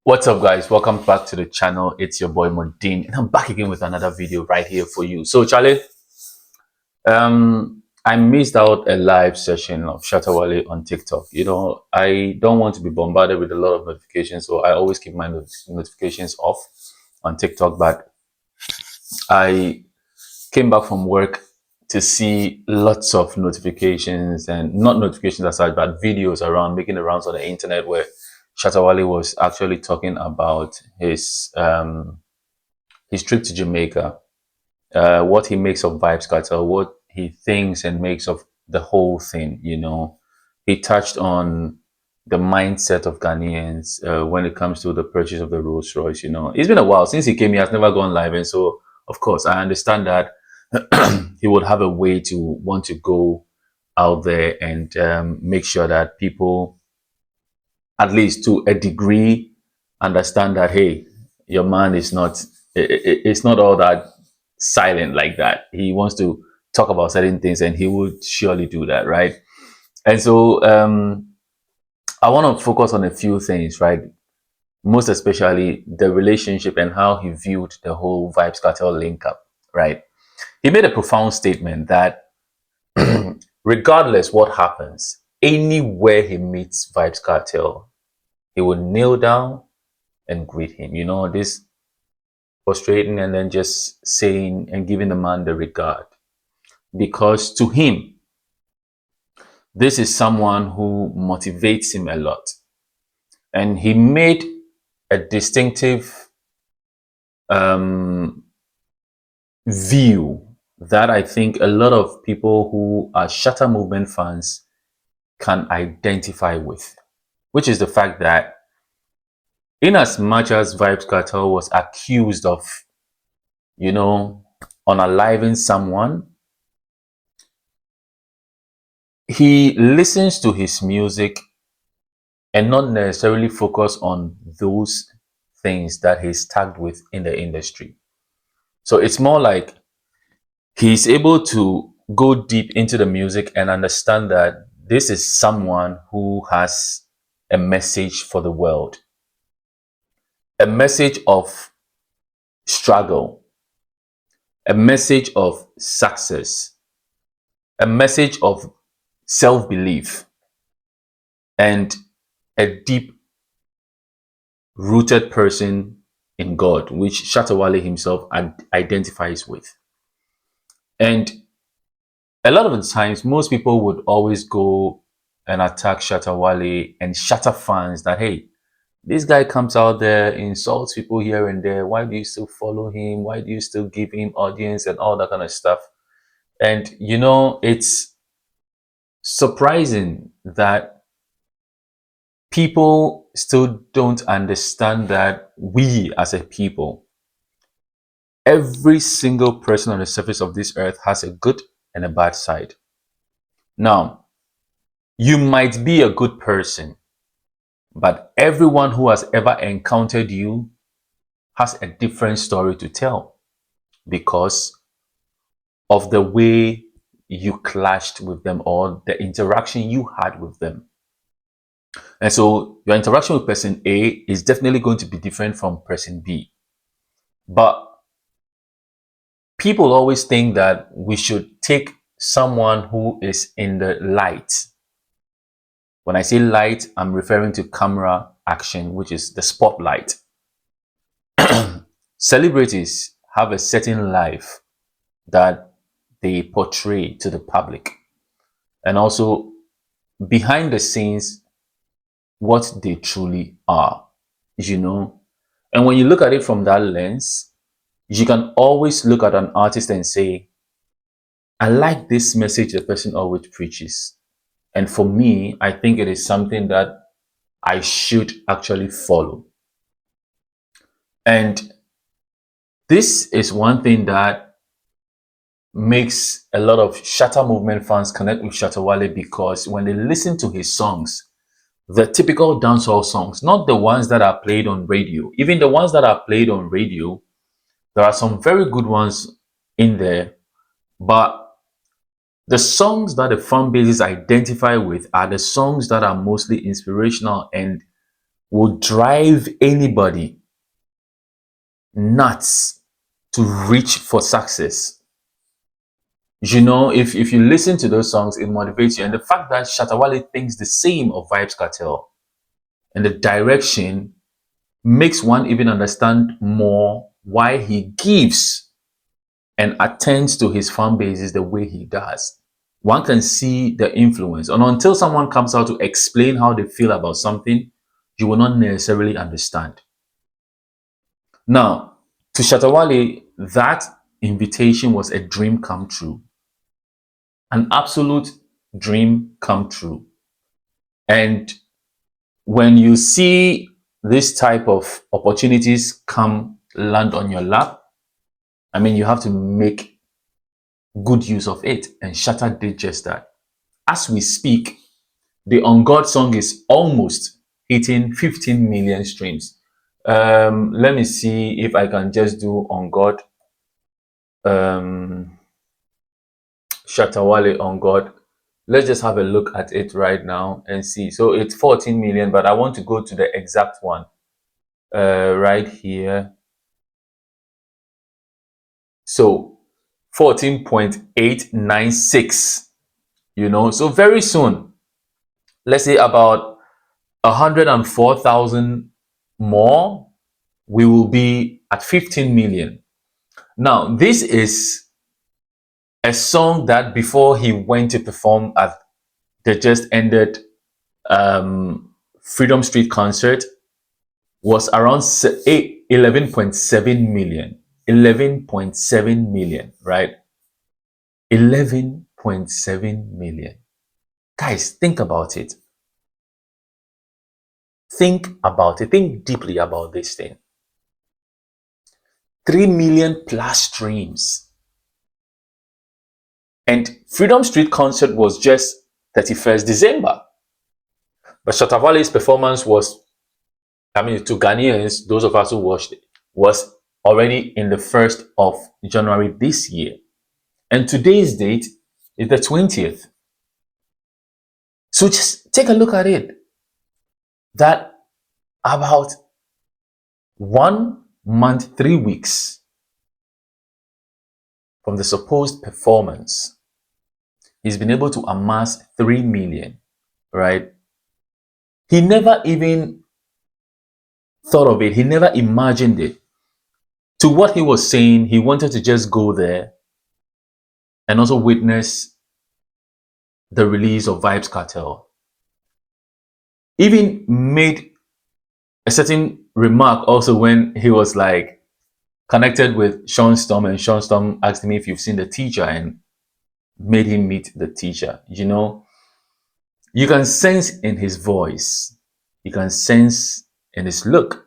What's up, guys? Welcome back to the channel. It's your boy MORDIN, and I'm back again with another video right here for you. So Charlie, I missed out a live session of Shatta Wale on TikTok. I don't want to be bombarded with a lot of notifications, so I always keep my notifications off on TikTok. But I came back from work to see lots of notifications, and not notifications aside, but videos around making the rounds on the internet where Shatta Wale was actually talking about his trip to Jamaica, what he makes of Vybz Kartel, what he thinks and makes of the whole thing. He touched on the mindset of Ghanaians when it comes to the purchase of the Rolls Royce. It's been a while since he came. He has never gone live, and so of course I understand that he would have a way to want to go out there and make sure that people, at least to a degree, understand that, hey, your man is not, it's not all that silent like that. He wants to talk about certain things, and he would surely do that, right? And so I want to focus on a few things, right? Most especially the relationship and how he viewed the whole Vybz Kartel link up, right? He made a profound statement that regardless what happens, anywhere he meets Vybz Kartel, he would kneel down and greet him. This frustrating, and then just saying and giving the man the regard. Because to him, this is someone who motivates him a lot. And he made a distinctive view that I think a lot of people who are Shatta movement fans can identify with, which is the fact that in as much as Vybz Kartel was accused of, unaliving someone, he listens to his music and not necessarily focus on those things that he's tagged with in the industry. So it's more like he's able to go deep into the music and understand that this is someone who has a message for the world, a message of struggle, a message of success, a message of self-belief, and a deep rooted person in God, which Shatta Wale himself identifies with. And a lot of the times, most people would always go and attack Shatta Wale and Shatta fans that, hey, this guy comes out there, insults people here and there. Why do you still follow him? Why do you still give him audience and all that kind of stuff? And, it's surprising that people still don't understand that we as a people, every single person on the surface of this earth has a good and a bad side. Now, you might be a good person, but everyone who has ever encountered you has a different story to tell because of the way you clashed with them or the interaction you had with them. And so your interaction with person A is definitely going to be different from person B. But people always think that we should take someone who is in the light. When I say light, I'm referring to camera action, which is the spotlight. Celebrities have a certain life that they portray to the public, and also behind the scenes, what they truly are, And when you look at it from that lens, you can always look at an artist and say, I like this message the person always preaches. And for me, I think it is something that I should actually follow. And this is one thing that makes a lot of Shatta movement fans connect with Shatta Wale, because when they listen to his songs, the typical dancehall songs, not the ones that are played on radio, even the ones that are played on radio, there are some very good ones in there, but the songs that the fan bases identify with are the songs that are mostly inspirational and will drive anybody nuts to reach for success. You know, if you listen to those songs, it motivates you. And the fact that Shatta Wale thinks the same of Vybz Kartel and the direction makes one even understand more why he gives and attends to his fan bases the way he does. One can see the influence. And until someone comes out to explain how they feel about something, you will not necessarily understand. Now, to Shatta Wale, that invitation was a dream come true. An absolute dream come true. And when you see this type of opportunities come land on your lap, I mean, you have to make good use of it. And Shatta did just that. As we speak, the On God song is almost hitting 15 million streams. Let me see if I can just do On God. Shatta Wale On God. Let's just have a look at it right now and see. So it's 14 million, but I want to go to the exact one right here. So 14.896, you know, so very soon, let's say about 104,000 more, we will be at 15 million. Now, this is a song that before he went to perform at the just ended Freedom Street concert was around 11.7 million. 11.7 million, right? 11.7 million. Guys, think about it. Think about it. Think deeply about this thing. 3 million plus streams. And Freedom Street concert was just 31st December. But Shatta Wale's performance was, I mean, to Ghanaians, those of us who watched it, was already in the 1st of January this year. And today's date is the 20th. So just take a look at it. That about 1 month, 3 weeks from the supposed performance, he's been able to amass 3 million, right? He never even thought of it. He never imagined it. To what he was saying, he wanted to just go there and also witness the release of Vybz Kartel. Even made a certain remark also when he was like connected with Sean Storm, and Sean Storm asked him if you've seen the teacher and made him meet the teacher. You know, you can sense in his voice, you can sense in his look.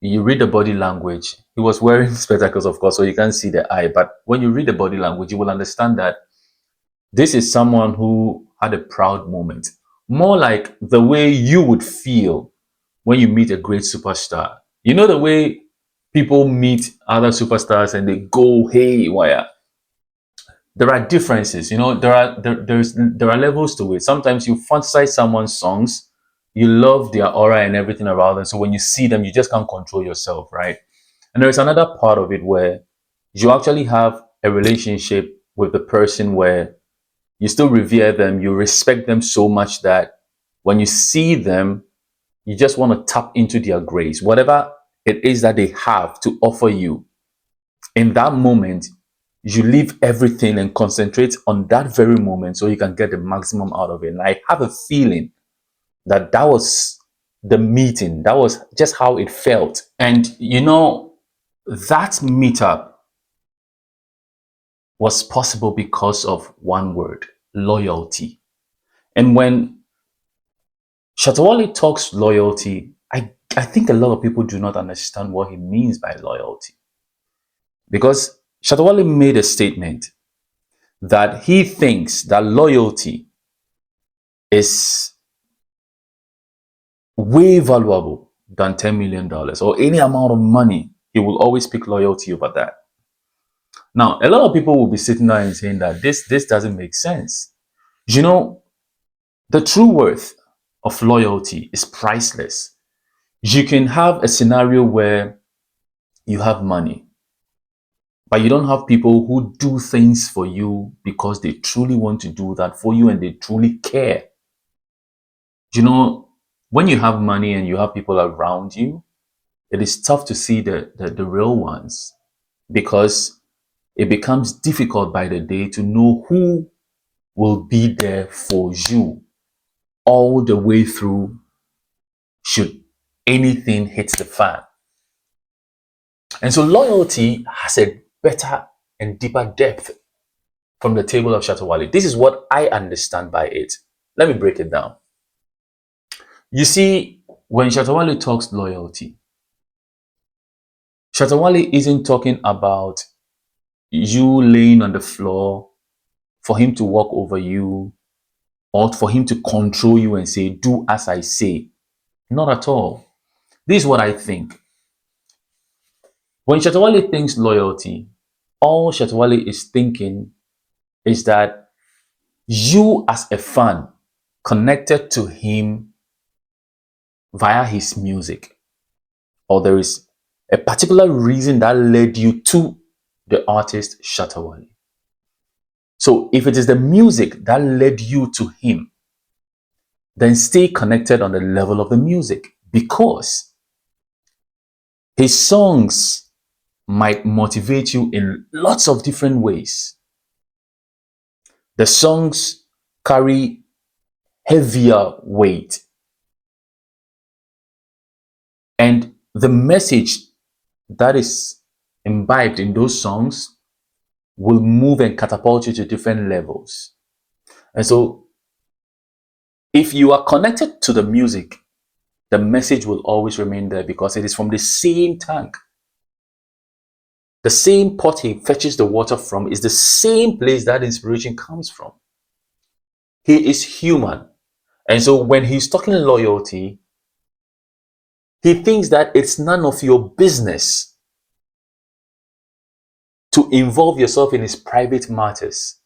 You read the body language. He was wearing spectacles, of course, so you can't see the eye. But when you read the body language, you will understand that this is someone who had a proud moment. More like the way you would feel when you meet a great superstar. You know the way people meet other superstars and they go haywire. There are differences, you know, there are levels to it. Sometimes you fantasize someone's songs, you love their aura and everything around them. So when you see them, you just can't control yourself, right? And there's another part of it where you actually have a relationship with the person where you still revere them, you respect them so much that when you see them, you just want to tap into their grace. Whatever it is that they have to offer you, in that moment, you leave everything and concentrate on that very moment so you can get the maximum out of it. And I have a feeling that that was the meeting. That was just how it felt. And, you know, that meetup was possible because of one word: loyalty. And when Shatta Wale talks loyalty, I think a lot of people do not understand what he means by loyalty. Because Shatta Wale made a statement that he thinks that loyalty is way valuable than $10 million or any amount of money. He will always pick loyalty over that. Now, a lot of people will be sitting there and saying that this doesn't make sense. You know, the true worth of loyalty is priceless. You can have a scenario where you have money, but you don't have people who do things for you because they truly want to do that for you and they truly care. You know, when you have money and you have people around you, it is tough to see the real ones because it becomes difficult by the day to know who will be there for you all the way through should anything hit the fan. And so loyalty has a better and deeper depth from the table of Shatta Wale. This is what I understand by it. Let me break it down. You see, when Shatta Wale talks loyalty, Shatta Wale isn't talking about you laying on the floor for him to walk over you or for him to control you and say, do as I say. Not at all. This is what I think. When Shatta Wale thinks loyalty, all Shatta Wale is thinking is that you as a fan connected to him via his music, or there is a particular reason that led you to the artist Shatta Wale. So if it is the music that led you to him, then stay connected on the level of the music, because his songs might motivate you in lots of different ways. The songs carry heavier weight, and the message that is imbibed in those songs will move and catapult you to different levels. And so if you are connected to the music, the message will always remain there because it is from the same tank. The same pot he fetches the water from is the same place that inspiration comes from. He is human. And so when he's talking loyalty, he thinks that it's none of your business to involve yourself in his private matters.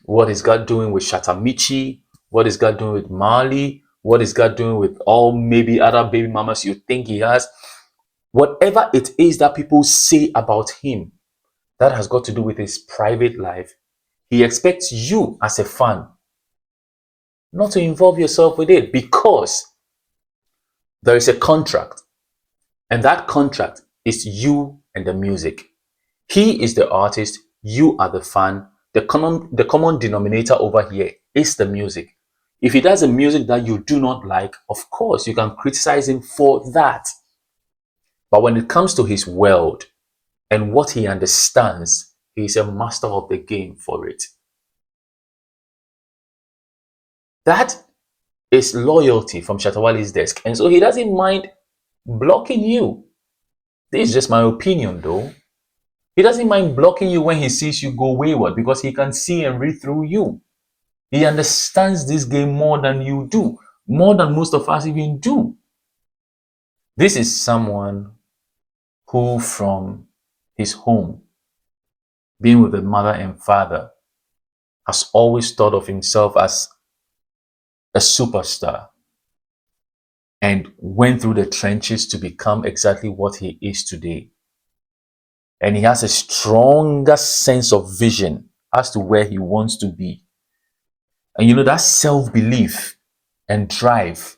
What is God doing with Shatta Michi? What is God doing with Marley? What is God doing with all maybe other baby mamas you think he has? Whatever it is that people say about him that has got to do with his private life, he expects you as a fan not to involve yourself with it, because there is a contract, and that contract is you and the music. He is the artist, you are the fan. The common denominator over here is the music. If he does a music that you do not like, of course you can criticize him for that. But when it comes to his world and what he understands, he is a master of the game for it. That is loyalty from Shatta Wale's desk. And so he doesn't mind blocking you. This is just my opinion though. He doesn't mind blocking you when he sees you go wayward, because he can see and read through you. He understands this game more than you do, more than most of us even do. This is someone who from his home, being with the mother and father, has always thought of himself as a superstar and went through the trenches to become exactly what he is today. And he has a stronger sense of vision as to where he wants to be. And you know, that self-belief and drive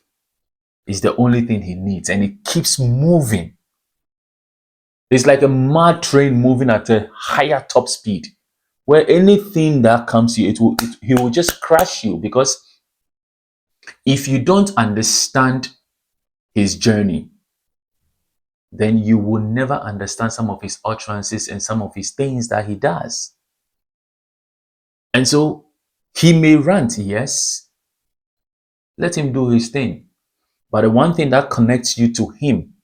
is the only thing he needs, and it keeps moving. It's like a mad train moving at a higher top speed, where anything that comes to you, he will just crash you, because if you don't understand his journey, then you will never understand some of his utterances and some of his things that he does. And so he may rant, yes, let him do his thing. But the one thing that connects you to him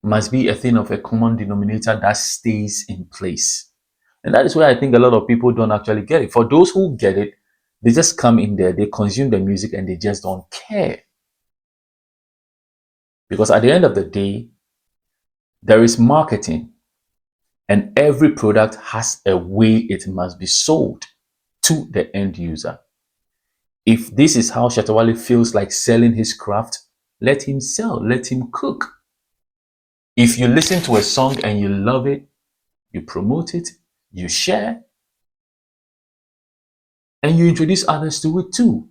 must be a thing of a common denominator that stays in place. And that is why I think a lot of people don't actually get it. For those who get it, they just come in there, they consume the music, and they just don't care. Because at the end of the day, there is marketing, and every product has a way it must be sold to the end user. If this is how Shatta Wale feels like selling his craft, let him sell, let him cook. If you listen to a song and you love it, you promote it, you share, and you introduce others to it too.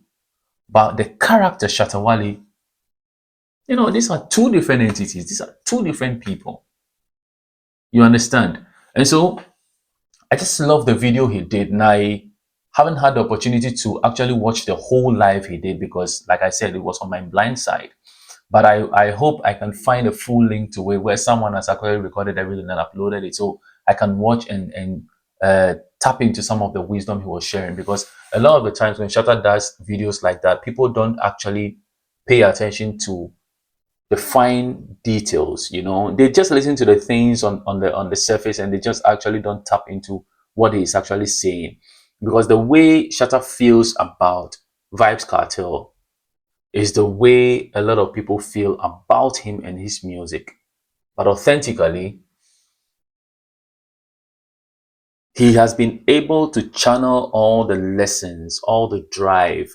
But the character Shatta Wale, these are two different entities. These are two different people. You understand? And so I just love the video he did. And I haven't had the opportunity to actually watch the whole live he did because, like I said, it was on my blind side. But I hope I can find a full link to it where someone has actually recorded everything and uploaded it so I can watch and tap into some of the wisdom he was sharing. Because a lot of the times when Shatta does videos like that, people don't actually pay attention to the fine details. They just listen to the things on the surface and they just actually don't tap into what he's actually saying. Because the way Shatta feels about Vybz Kartel is the way a lot of people feel about him and his music. But authentically, he has been able to channel all the lessons, all the drive,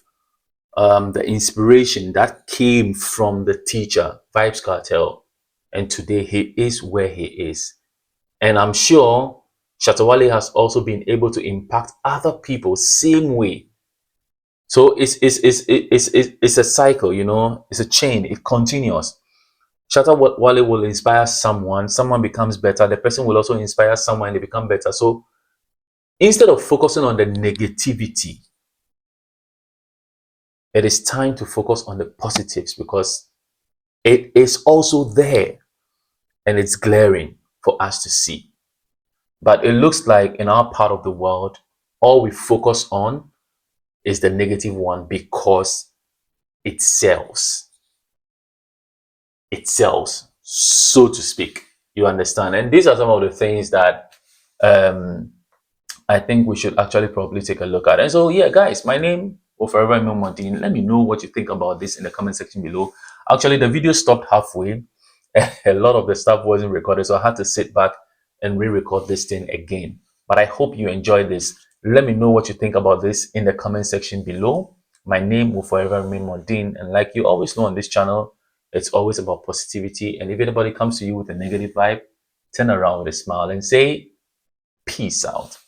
the inspiration that came from the teacher, Vybz Kartel. And today he is where he is. And I'm sure Shatta Wale has also been able to impact other people same way. So it's a cycle, it's a chain, it continues. Shatta Wale will inspire someone becomes better, the person will also inspire someone and they become better. So instead of focusing on the negativity, it is time to focus on the positives because it is also there and it's glaring for us to see. But it looks like in our part of the world, all we focus on is the negative one because it sells. It sells, so to speak. You understand? And these are some of the things that I think we should actually probably take a look at. And so, yeah, guys, my name will forever remain MORDIN. Let me know what you think about this in the comment section below. Actually, the video stopped halfway. A lot of the stuff wasn't recorded, so I had to sit back and re-record this thing again. But I hope you enjoyed this. Let me know what you think about this in the comment section below. My name will forever remain MORDIN. And like you always know on this channel, it's always about positivity. And if anybody comes to you with a negative vibe, turn around with a smile and say, peace out.